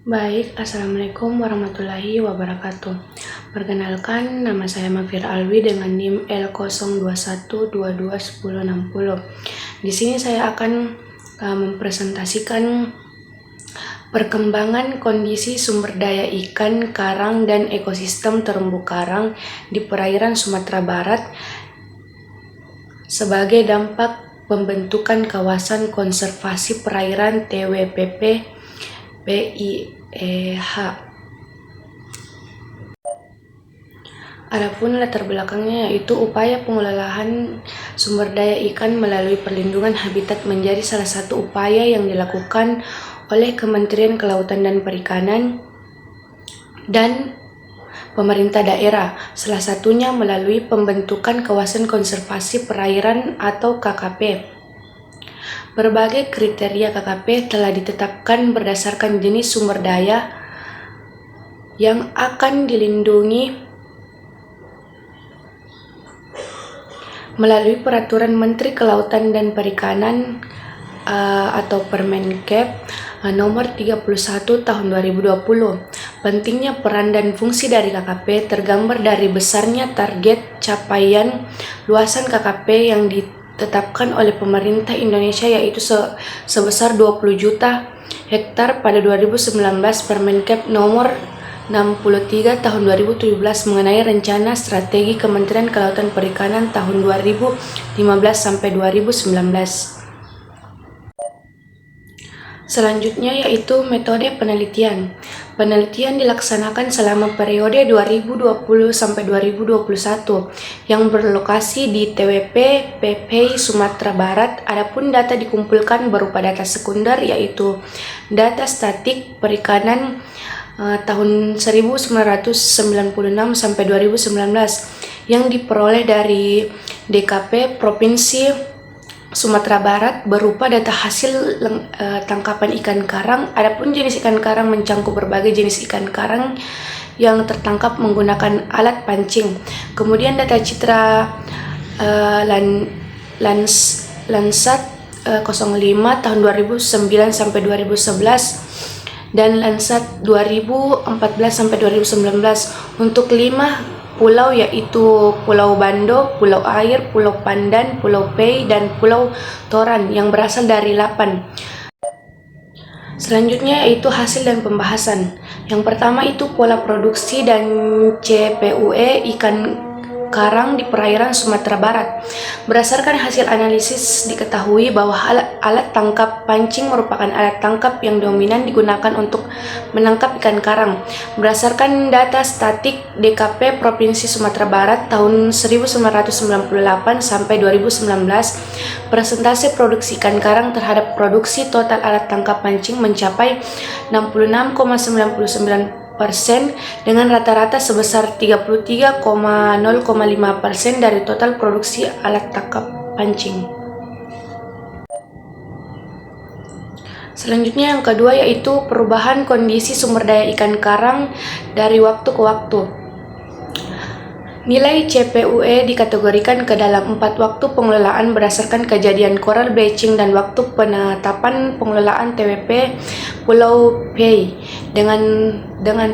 Baik, Assalamualaikum warahmatullahi wabarakatuh. Perkenalkan, nama saya Mafir Alwi dengan NIM L0212211060. Di sini saya akan mempresentasikan perkembangan kondisi sumber daya ikan, karang, dan ekosistem terumbu karang di perairan Sumatera Barat sebagai dampak pembentukan kawasan konservasi perairan TWPP PIEH. Adapun latar belakangnya yaitu upaya pengelolaan sumber daya ikan melalui perlindungan habitat menjadi salah satu upaya yang dilakukan oleh Kementerian Kelautan dan Perikanan dan pemerintah daerah, salah satunya melalui pembentukan kawasan konservasi perairan atau KKP. Berbagai kriteria KKP telah ditetapkan berdasarkan jenis sumber daya yang akan dilindungi melalui Peraturan Menteri Kelautan dan Perikanan atau Permenkep nomor 31 tahun 2020. Pentingnya peran dan fungsi dari KKP tergambar dari besarnya target capaian luasan KKP yang ditetapkan oleh pemerintah Indonesia yaitu sebesar 20 juta hektar pada 2019. Permenkep nomor 63 tahun 2017 mengenai rencana strategi Kementerian Kelautan Perikanan tahun 2015 sampai 2019. Selanjutnya yaitu metode penelitian. Penelitian dilaksanakan selama periode 2020 sampai 2021 yang berlokasi di TWP PPI Sumatera Barat. Adapun data dikumpulkan berupa data sekunder yaitu data statik perikanan tahun 1996 sampai 2019 yang diperoleh dari DKP Provinsi Sumatera Barat berupa data hasil tangkapan ikan karang. Adapun jenis ikan karang mencangkup berbagai jenis ikan karang yang tertangkap menggunakan alat pancing. Kemudian data citra Landsat 05 tahun 2009 sampai 2011 dan Landsat 2014 sampai 2019 untuk 5 pulau yaitu Pulau Bando, Pulau Air, Pulau Pandan, Pulau Pei, dan Pulau Toran yang berasal dari Lapan. Selanjutnya yaitu hasil dan pembahasan. Yang pertama itu pola produksi dan CPUE ikan karang di perairan Sumatera Barat. Berdasarkan hasil analisis diketahui bahwa alat tangkap pancing merupakan alat tangkap yang dominan digunakan untuk menangkap ikan karang. Berdasarkan data statik DKP Provinsi Sumatera Barat tahun 1998 sampai 2019, persentase produksi ikan karang terhadap produksi total alat tangkap pancing mencapai 66,99% dengan rata-rata sebesar 33,05% dari total produksi alat tangkap pancing. Selanjutnya yang kedua yaitu perubahan kondisi sumber daya ikan karang dari waktu ke waktu. Nilai CPUE dikategorikan ke dalam 4 waktu pengelolaan berdasarkan kejadian coral bleaching dan waktu penetapan pengelolaan TWP Pulau Pei dengan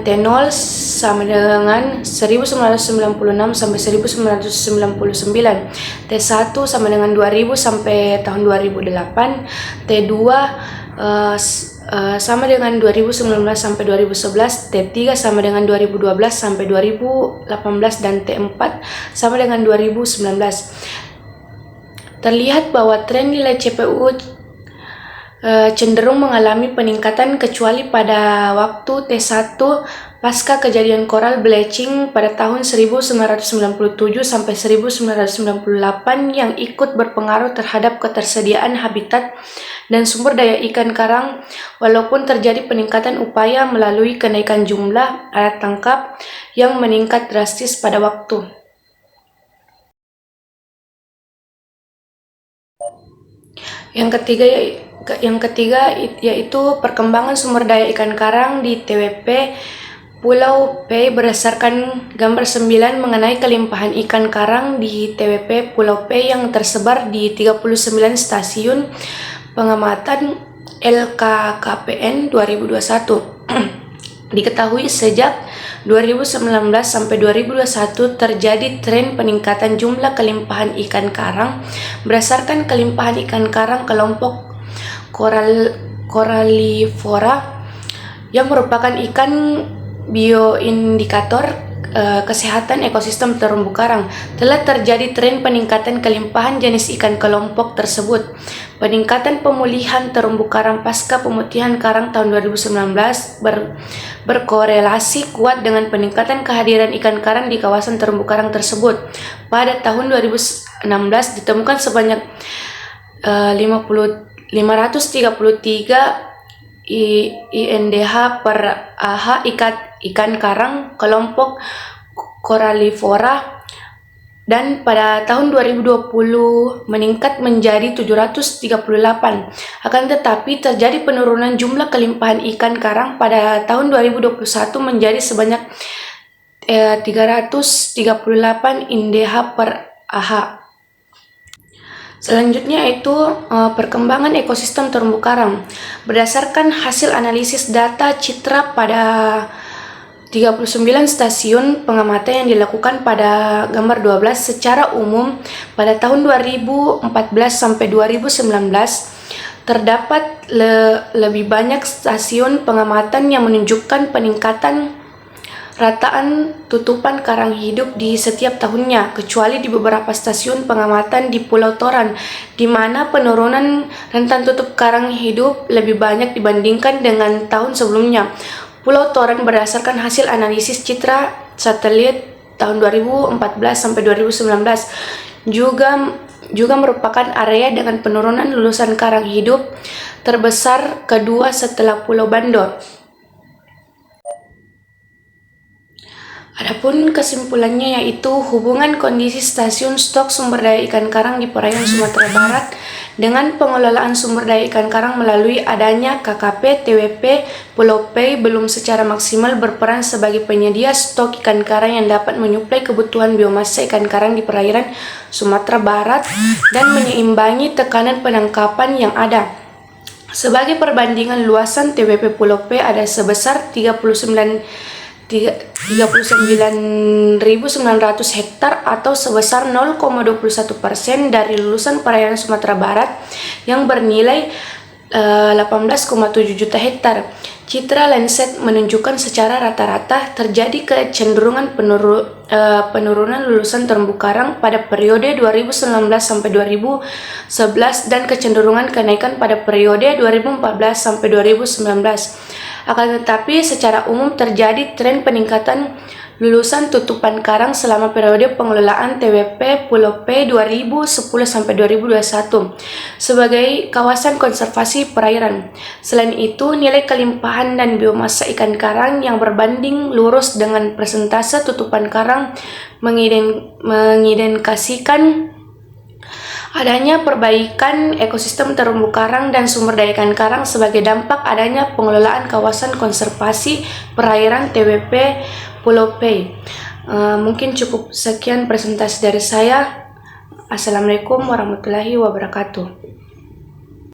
T0 sama dengan 1996 sampai 1999, T1 sama dengan 2000 sampai tahun 2008, T2 sama dengan 2019 sampai 2011, T3 sama dengan 2012 sampai 2018, dan T4 sama dengan 2019. Terlihat bahwa tren nilai CPU cenderung mengalami peningkatan kecuali pada waktu T1 pasca kejadian coral bleaching pada tahun 1997 sampai 1998 yang ikut berpengaruh terhadap ketersediaan habitat dan sumber daya ikan karang, walaupun terjadi peningkatan upaya melalui kenaikan jumlah alat tangkap yang meningkat drastis pada waktu. Yang ketiga yaitu perkembangan sumber daya ikan karang di TWP Pulau P berdasarkan gambar 9 mengenai kelimpahan ikan karang di TWP Pulau P yang tersebar di 39 stasiun pengamatan LKKPN 2021. Diketahui sejak 2019 sampai 2021 terjadi tren peningkatan jumlah kelimpahan ikan karang berdasarkan kelimpahan ikan karang kelompok Corallivora yang merupakan ikan bioindikator kesehatan ekosistem terumbu karang. Telah terjadi tren peningkatan kelimpahan jenis ikan kelompok tersebut. Peningkatan pemulihan terumbu karang pasca pemutihan karang tahun 2019 berkorelasi kuat dengan peningkatan kehadiran ikan karang di kawasan terumbu karang tersebut. Pada tahun 2016 ditemukan sebanyak 533 INDH per AH ikan karang kelompok Corallivora, dan pada tahun 2020 meningkat menjadi 738. Akan tetapi terjadi penurunan jumlah kelimpahan ikan karang pada tahun 2021 menjadi sebanyak 338 INDH per AH. Selanjutnya itu perkembangan ekosistem terumbu karang. Berdasarkan hasil analisis data citra pada 39 stasiun pengamatan yang dilakukan pada gambar 12 secara umum pada tahun 2014 sampai 2019 terdapat lebih banyak stasiun pengamatan yang menunjukkan peningkatan rataan tutupan karang hidup di setiap tahunnya, kecuali di beberapa stasiun pengamatan di Pulau Toran, di mana penurunan rentan tutup karang hidup lebih banyak dibandingkan dengan tahun sebelumnya. Pulau Toran berdasarkan hasil analisis citra satelit tahun 2014 sampai 2019 juga merupakan area dengan penurunan lulusan karang hidup terbesar kedua setelah Pulau Bando. Adapun kesimpulannya yaitu hubungan kondisi stasiun stok sumber daya ikan karang di perairan Sumatera Barat dengan pengelolaan sumber daya ikan karang melalui adanya KKP TWP Pulau P belum secara maksimal berperan sebagai penyedia stok ikan karang yang dapat menyuplai kebutuhan biomasa ikan karang di perairan Sumatera Barat dan menyeimbangi tekanan penangkapan yang ada. Sebagai perbandingan, luasan TWP Pulau P ada sebesar 39.900 hektar atau sebesar 0,21% dari lulusan perairan Sumatera Barat yang bernilai 18,7 juta hektar. Citra Lancet menunjukkan secara rata-rata terjadi kecenderungan penurunan lulusan terumbu karang pada periode 2019 sampai 2011 dan kecenderungan kenaikan pada periode 2014 sampai 2019. Akan tetapi secara umum terjadi tren peningkatan lulusan tutupan karang selama periode pengelolaan TWP Pulau P 2010 sampai 2021 sebagai kawasan konservasi perairan. Selain itu, nilai kelimpahan dan biomasa ikan karang yang berbanding lurus dengan persentase tutupan karang mengindikasikan adanya perbaikan ekosistem terumbu karang dan sumber daya ikan karang sebagai dampak adanya pengelolaan kawasan konservasi perairan TWP Pulau P. Mungkin cukup sekian presentasi dari saya. Assalamualaikum warahmatullahi wabarakatuh.